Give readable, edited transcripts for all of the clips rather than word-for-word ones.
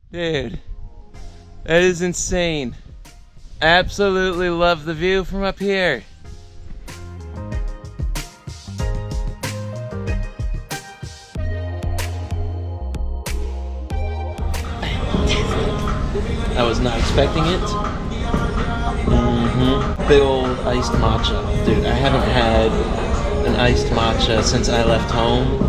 Dude, that is insane. Absolutely love the view from up here. I was not expecting it. Big old iced matcha. Dude, I haven't had an iced matcha since I left home,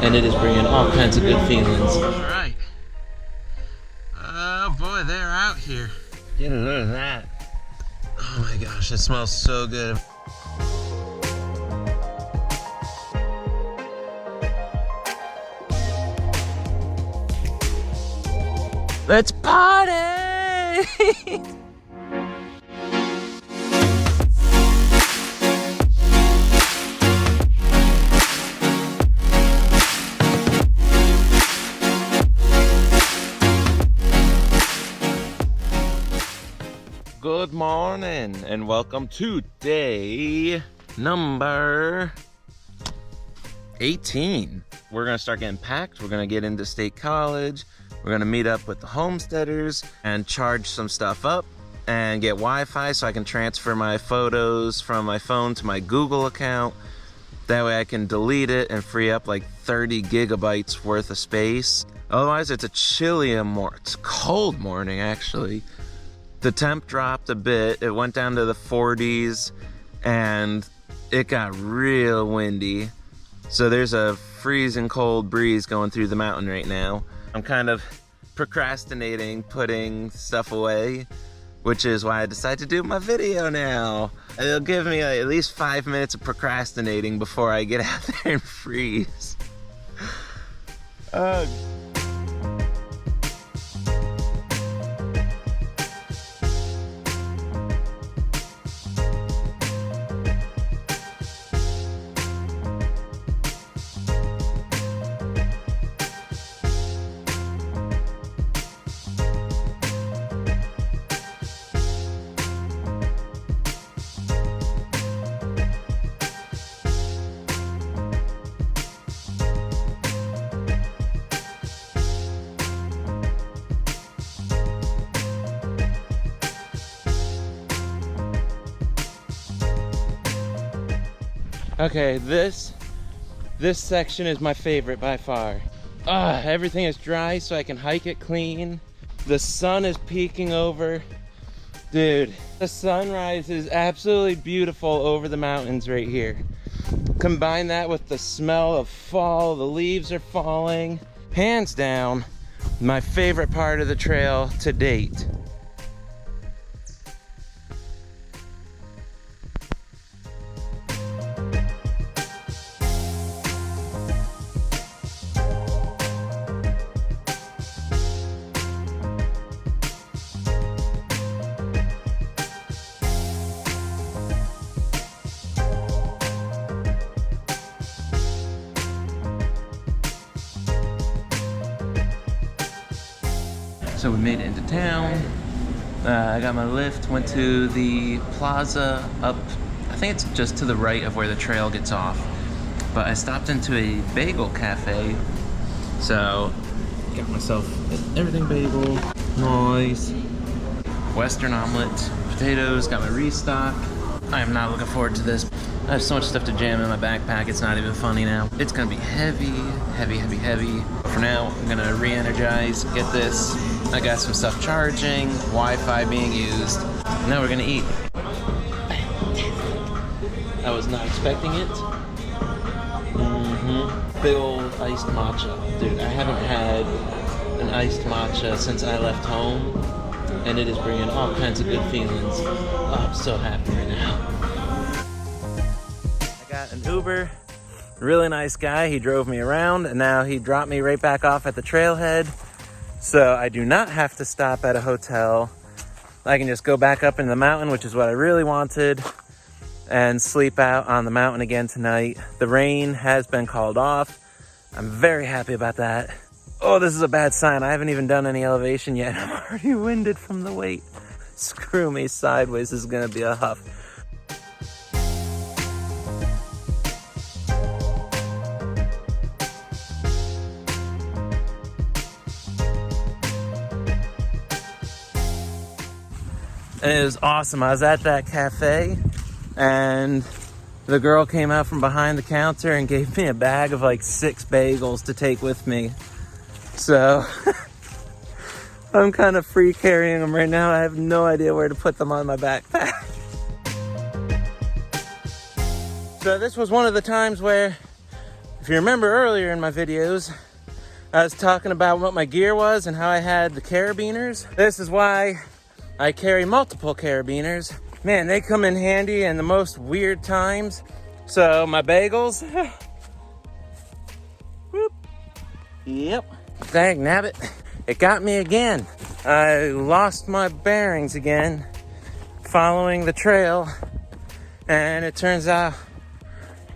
and it is bringing all kinds of good feelings. Alright. Oh boy, they're out here. Get a load of that. Oh my gosh, it smells so good. Let's party! Good morning and welcome to day number 18. We're gonna start getting packed. We're gonna get into State College. We're gonna meet up with the homesteaders and charge some stuff up and get Wi-Fi so I can transfer my photos from my phone to my Google account. That way I can delete it and free up like 30 gigabytes worth of space. Otherwise it's a chilly it's a cold morning actually. The temp dropped a bit. It went down to the 40s and it got real windy. So there's a freezing cold breeze going through the mountain right now. I'm kind of procrastinating putting stuff away, which is why I decided to do my video now. It'll give me at least 5 minutes of procrastinating before I get out there and freeze. Okay, this section is my favorite by far. Everything is dry so I can hike it clean. The sun is peeking over. Dude, the sunrise is absolutely beautiful over the mountains right here. Combine that with the smell of fall, the leaves are falling. Hands down, my favorite part of the trail to date. So we made it into town. I got my lift, went to the plaza up, I think it's just to the right of where the trail gets off. But I stopped into a bagel cafe. So, got myself an everything bagel, nice. Western omelet, potatoes, got my restock. I am not looking forward to this. I have so much stuff to jam in my backpack, it's not even funny now. It's gonna be heavy, heavy, heavy, heavy. But for now, I'm gonna re-energize, get this. I got some stuff charging, Wi-Fi being used. Now we're gonna eat. I was not expecting it. Big old iced matcha. Dude, I haven't had an iced matcha since I left home, and it is bringing all kinds of good feelings. Oh, I'm so happy right now. I got an Uber, really nice guy. He drove me around, and now he dropped me right back off at the trailhead. So I do not have to stop at a hotel. I can just go back up into the mountain, which is what I really wanted, and sleep out on the mountain again tonight. The rain has been called off. I'm very happy about that. Oh, this is a bad sign. I haven't even done any elevation yet. I'm already winded from the weight. Screw me sideways. This is gonna be a huff. and it was awesome. I was at that cafe, and the girl came out from behind the counter and gave me a bag of like 6 bagels to take with me. So I'm kind of free carrying them right now. I have no idea where to put them on my backpack. So this was one of the times where, if you remember earlier in my videos, I was talking about what my gear was and how I had the carabiners. This is why I carry multiple carabiners. Man, they come in handy in the most weird times. So my bagels. Whoop. Yep. Dang nabbit. It got me again. I lost my bearings again following the trail. And it turns out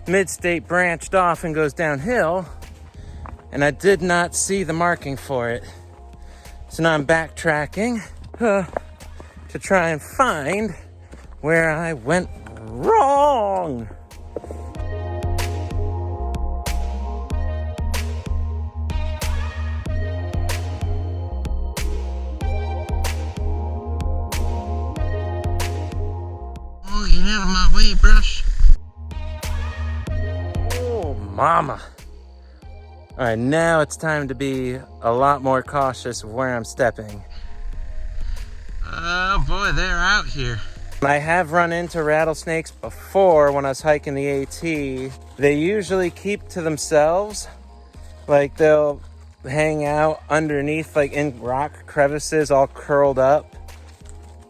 Mid-State branched off and goes downhill. And I did not see the marking for it. So now I'm backtracking to try and find where I went wrong. Oh, get out of my way, brush. Oh, mama. All right, now it's time to be a lot more cautious of where I'm stepping. Oh boy, they're out here. I have run into rattlesnakes before when I was hiking the AT. They usually keep to themselves. Like they'll hang out underneath, like in rock crevices, all curled up.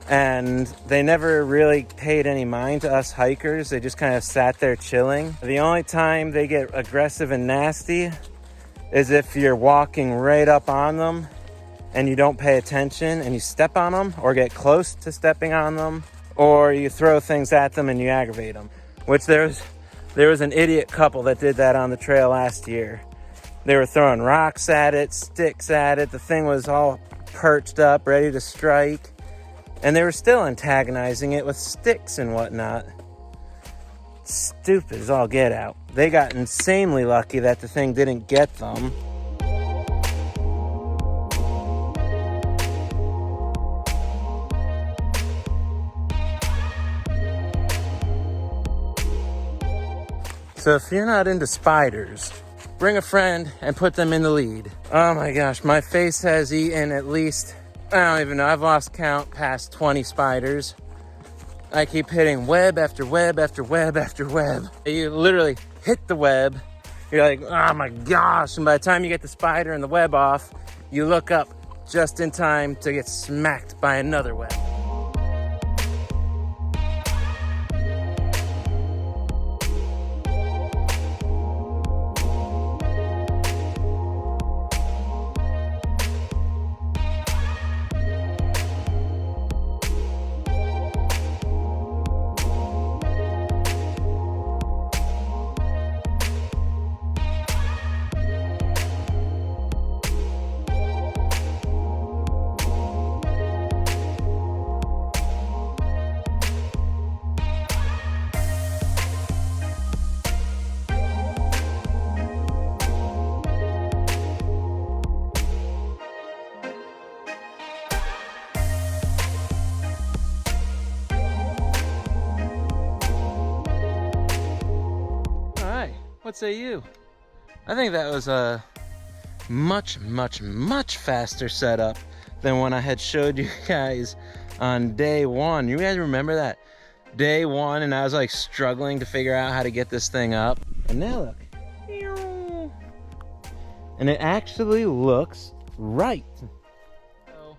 And they never really paid any mind to us hikers. They just kind of sat there chilling. The only time they get aggressive and nasty is if you're walking right up on them and you don't pay attention and you step on them or get close to stepping on them, or you throw things at them and you aggravate them. Which there was an idiot couple that did that on the trail last year. They were throwing rocks at it, sticks at it. The thing was all perched up, ready to strike. And they were still antagonizing it with sticks and whatnot. Stupid as all get out. They got insanely lucky that the thing didn't get them. So if you're not into spiders, bring a friend and put them in the lead. Oh my gosh, my face has eaten at least, I don't even know, I've lost count past 20 spiders. I keep hitting web after web after web after web. You literally hit the web, you're like, oh my gosh, and by the time you get the spider and the web off, you look up just in time to get smacked by another web. What say you? I think that was a much faster setup than when I had showed you guys on day one. You guys remember that? Day one, and I was like struggling to figure out how to get this thing up. And now look. And it actually looks right. So,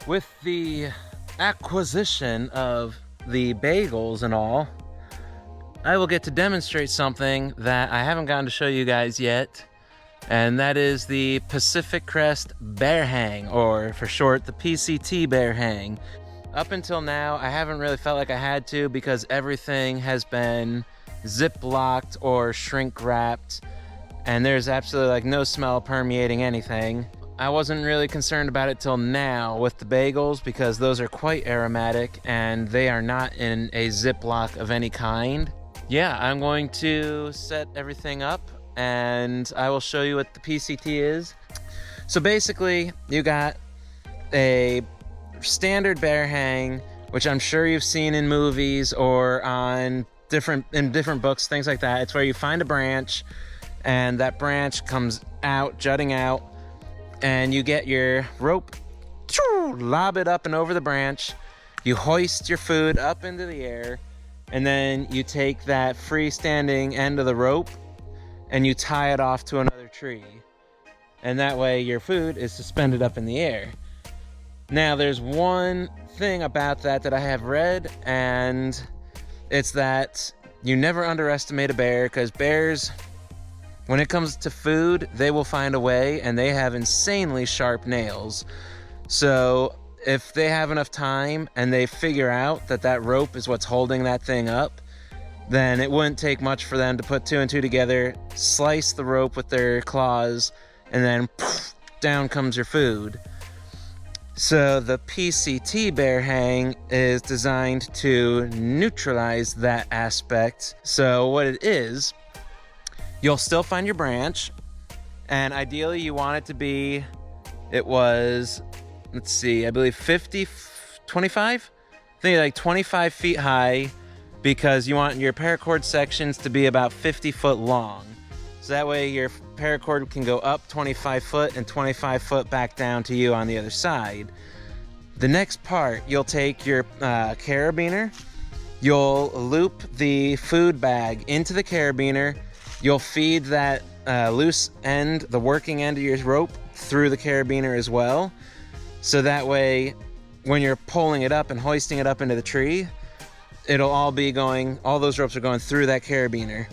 with the acquisition of the bagels and all, I will get to demonstrate something that I haven't gotten to show you guys yet, and that is the Pacific Crest Bear Hang, or for short, the PCT Bear Hang. Up until now, I haven't really felt like I had to because everything has been zip-locked or shrink-wrapped, and there's absolutely like no smell permeating anything. I wasn't really concerned about it till now with the bagels because those are quite aromatic and they are not in a Ziploc of any kind. Yeah, I'm going to set everything up and I will show you what the PCT is. So basically, you got a standard bear hang, which I'm sure you've seen in movies or on different books, things like that. It's where you find a branch and that branch comes out, jutting out, and you get your rope, lob it up and over the branch. You hoist your food up into the air, and then you take that freestanding end of the rope and you tie it off to another tree. And that way your food is suspended up in the air. Now, there's one thing about that I have read, and it's that you never underestimate a bear, because bears, when it comes to food, they will find a way, and they have insanely sharp nails. So if they have enough time and they figure out that that rope is what's holding that thing up, then it wouldn't take much for them to put 2 and 2 together, slice the rope with their claws, and then poof, down comes your food. So the PCT bear hang is designed to neutralize that aspect. So what it is, you'll still find your branch, and ideally you want it to be, it was, let's see, I believe 25? I think like 25 feet high, because you want your paracord sections to be about 50 foot long. So that way your paracord can go up 25 foot and 25 foot back down to you on the other side. The next part, you'll take your carabiner, you'll loop the food bag into the carabiner, you'll feed that loose end, the working end of your rope, through the carabiner as well. So that way, when you're pulling it up and hoisting it up into the tree, it'll all be going, all those ropes are going through that carabiner.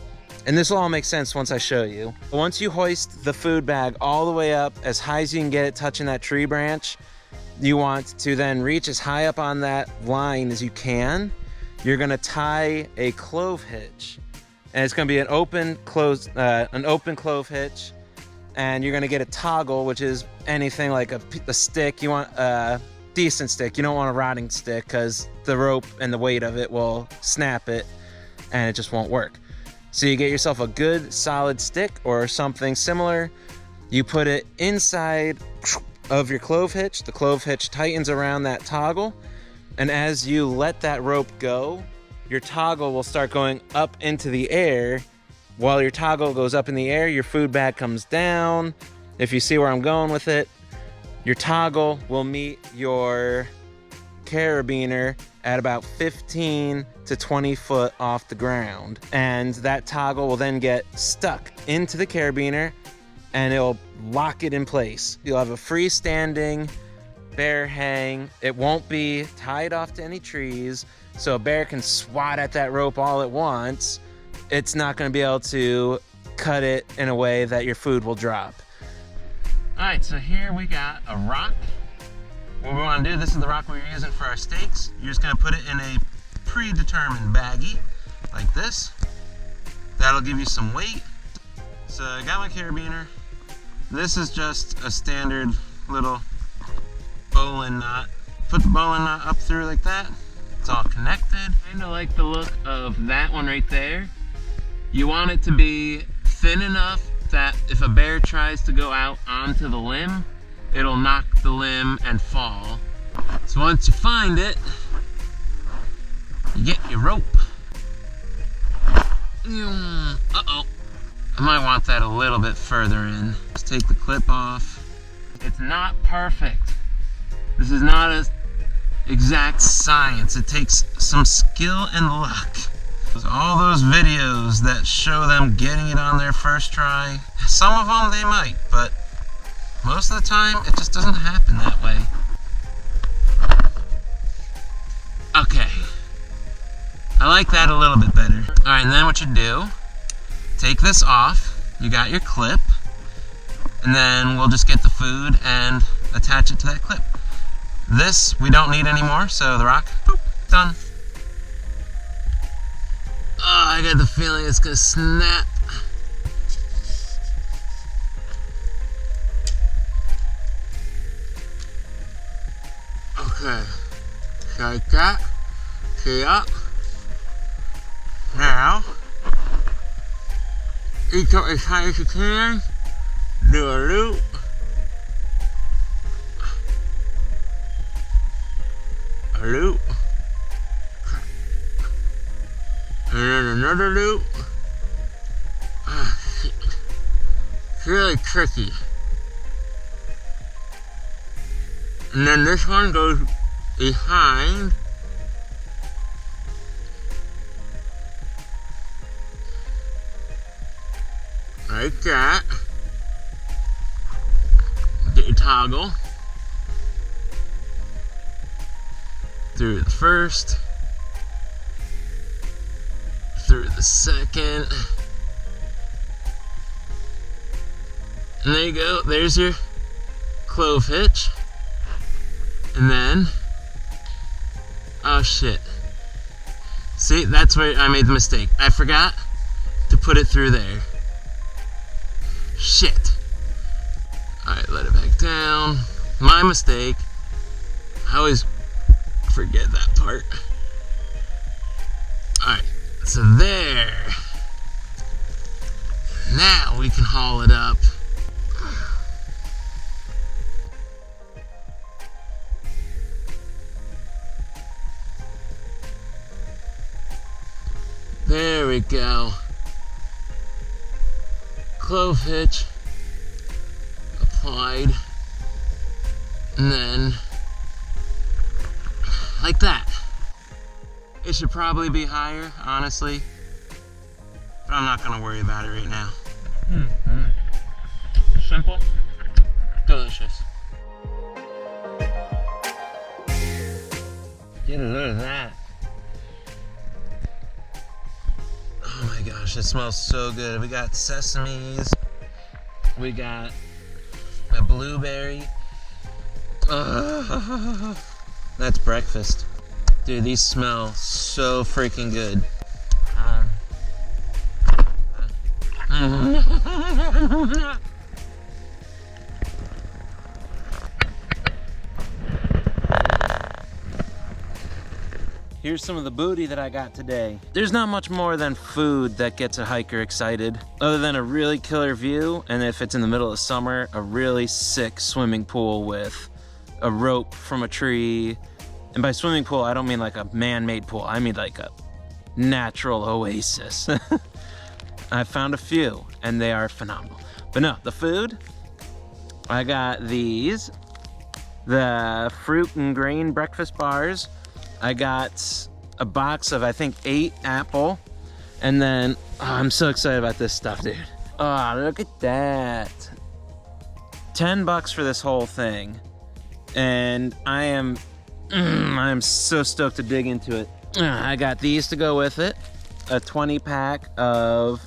And this will all make sense once I show you. Once you hoist the food bag all the way up as high as you can get it touching that tree branch, you want to then reach as high up on that line as you can. You're gonna tie a clove hitch, and it's gonna be an open clove hitch, and you're gonna get a toggle, which is anything like a stick. You want a decent stick. You don't want a rotting stick, because the rope and the weight of it will snap it and it just won't work. So you get yourself a good solid stick or something similar. You put it inside of your clove hitch. The clove hitch tightens around that toggle, and as you let that rope go, your toggle will start going up into the air. While your toggle goes up in the air, your food bag comes down. If you see where I'm going with it, your toggle will meet your carabiner at about 15 to 20 foot off the ground. And that toggle will then get stuck into the carabiner, and it'll lock it in place. You'll have a freestanding bear hang. It won't be tied off to any trees, so a bear can swat at that rope all at once. It's not gonna be able to cut it in a way that your food will drop. All right, so here we got a rock. What we want to do, this is the rock we're using for our steaks. You're just going to put it in a predetermined baggie, like this. That'll give you some weight. So I got my carabiner. This is just a standard little bowline knot. Put the bowline knot up through like that. It's all connected. Kind of like the look of that one right there. You want it to be thin enough that if a bear tries to go out onto the limb, it'll knock the limb and fall. So once you find it, you get your rope. Uh-oh. I might want that a little bit further in. Just take the clip off. It's not perfect. This is not an exact science. It takes some skill and luck. All those videos that show them getting it on their first try, some of them they might, but most of the time it just doesn't happen that way. Okay, I like that a little bit better. All right, and then what you do, take this off, you got your clip, and then we'll just get the food and attach it to that clip. This we don't need anymore, so the rock, boop, done. Oh, I got the feeling it's gonna snap. Okay, like that. See up. Now, reach up as high as you can. Do a loop. loop. And then another loop. Oh, shit. It's really tricky. And then this one goes behind. Like that. Get your toggle. Through the first. Through the second. And there you go. There's your clove hitch. And then, oh shit. See, that's where I made the mistake. I forgot to put it through there. Shit. Alright, let it back down. My mistake. I always forget that part. Alright, so there. Now we can haul it up. There we go. Clove hitch applied, and then like that. It should probably be higher, honestly, but I'm not gonna worry about it right now. Simple, delicious. Get a load of that. Oh my gosh, it smells so good. We got sesames. We got a blueberry. That's breakfast. Dude, these smell so freaking good. Here's some of the booty that I got today. There's not much more than food that gets a hiker excited, other than a really killer view, and if it's in the middle of summer, a really sick swimming pool with a rope from a tree. And by swimming pool, I don't mean like a man-made pool. I mean like a natural oasis. I found a few, and they are phenomenal. But no, the food, I got these, the fruit and grain breakfast bars. I got a box of, I think, 8 apple. And then, oh, I'm so excited about this stuff, dude. Oh, look at that. $10 for this whole thing. And I am so stoked to dig into it. I got these to go with it. A 20 pack of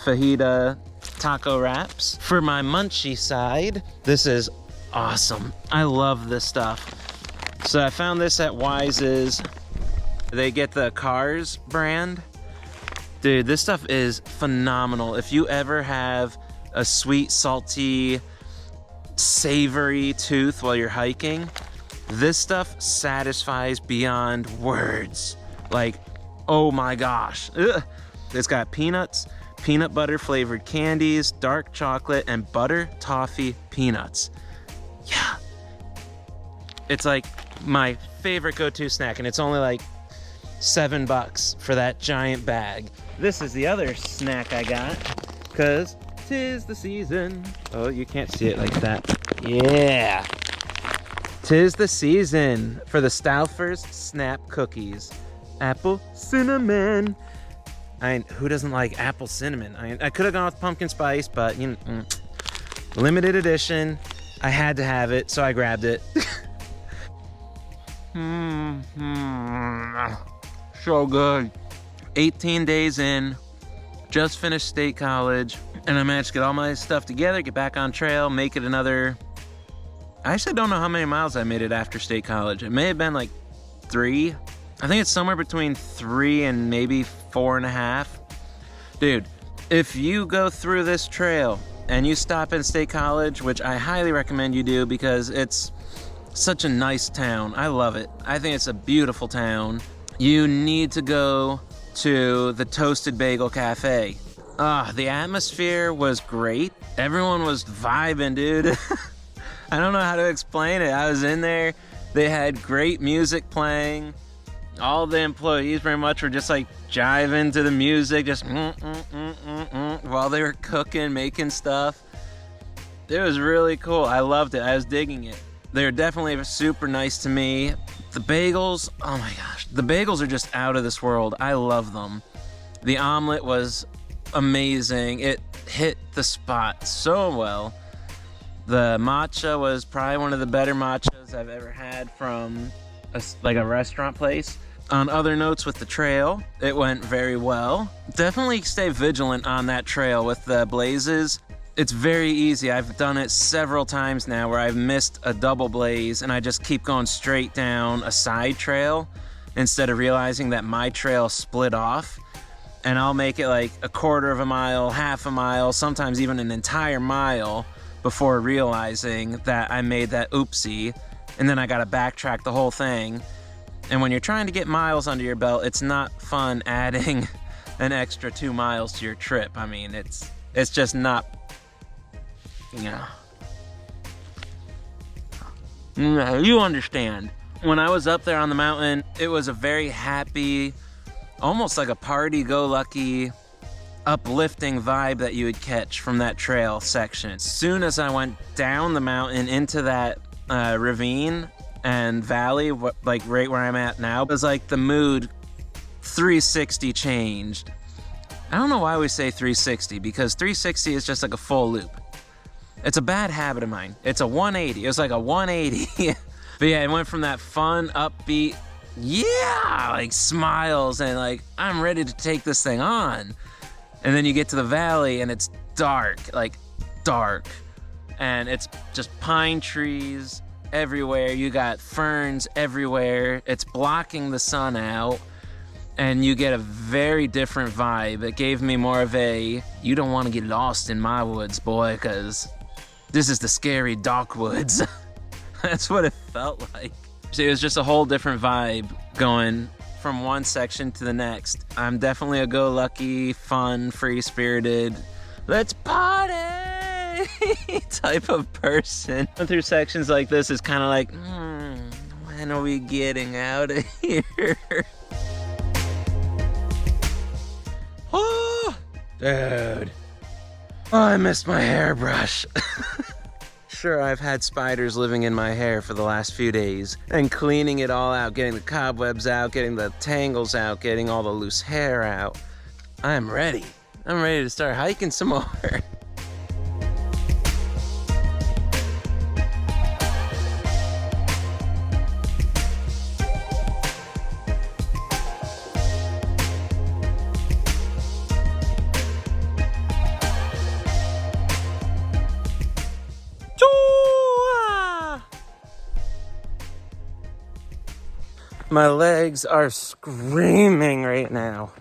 fajita taco wraps. For my munchie side, this is awesome. I love this stuff. So I found this at Weiss's. They get the Cars brand. Dude, this stuff is phenomenal. If you ever have a sweet, salty, savory tooth while you're hiking, this stuff satisfies beyond words. Like, oh my gosh. Ugh. It's got peanuts, peanut butter flavored candies, dark chocolate, and butter toffee peanuts. Yeah. It's like my favorite go-to snack, and it's only like $7 for that giant bag. This is the other snack I got, because 'tis the season. Oh, you can't see it like that. Yeah. 'Tis the season for the Stouffer's Snap Cookies. Apple cinnamon. Who doesn't like apple cinnamon? I could have gone with pumpkin spice, but you know, limited edition. I had to have it, so I grabbed it. So good. 18 days in, just finished state college, and I managed to get all my stuff together, get back on trail, make it another... I actually don't know how many miles I made it after state college. It may have been like 3. I think it's somewhere between 3 and maybe 4.5. Dude, if you go through this trail and you stop in state college, which I highly recommend you do because it's such a nice town. I love it. I think it's a beautiful town. You need to go to the Toasted Bagel Cafe. The atmosphere was great. Everyone was vibing, dude. I don't know how to explain it. I was in there They had great music playing. All the employees very much were just like jiving to the music, just while they were cooking, making stuff. It was really cool. I loved it. I was digging it. They were definitely super nice to me. The bagels, oh my gosh. The bagels are just out of this world. I love them. The omelet was amazing. It hit the spot so well. The matcha was probably one of the better matchas I've ever had from a restaurant place. On other notes with the trail, it went very well. Definitely stay vigilant on that trail with the blazes. It's very easy. I've done it several times now where I've missed a double blaze and I just keep going straight down a side trail instead of realizing that my trail split off. And I'll make it like a quarter of a mile, half a mile, sometimes even an entire mile before realizing that I made that oopsie. And then I gotta backtrack the whole thing. And when you're trying to get miles under your belt, it's not fun adding an extra 2 miles to your trip. I mean, it's just not, you understand. When I was up there on the mountain, it was a very happy, almost like a party-go-lucky, uplifting vibe that you would catch from that trail section. As soon as I went down the mountain into that ravine and valley, like right where I'm at now, it was like the mood 360 changed. I don't know why we say 360, because 360 is just like a full loop. It's a bad habit of mine. It's a 180. It was like a 180. But yeah, it went from that fun, upbeat, like smiles and like, I'm ready to take this thing on. And then you get to the valley and it's dark. And it's just pine trees everywhere. You got ferns everywhere. It's blocking the sun out. And you get a very different vibe. It gave me more of a, you don't want to get lost in my woods, boy, because this is the scary dark woods. That's what it felt like. It was just a whole different vibe going from one section to the next. I'm definitely a go-lucky, fun, free-spirited, let's party type of person. Going through sections like this is kind of like, when are we getting out of here? Oh, dude. Oh, I missed my hairbrush. Sure, I've had spiders living in my hair for the last few days, and cleaning it all out, getting the cobwebs out, getting the tangles out, getting all the loose hair out. I'm ready. I'm ready to start hiking some more. My legs are screaming right now.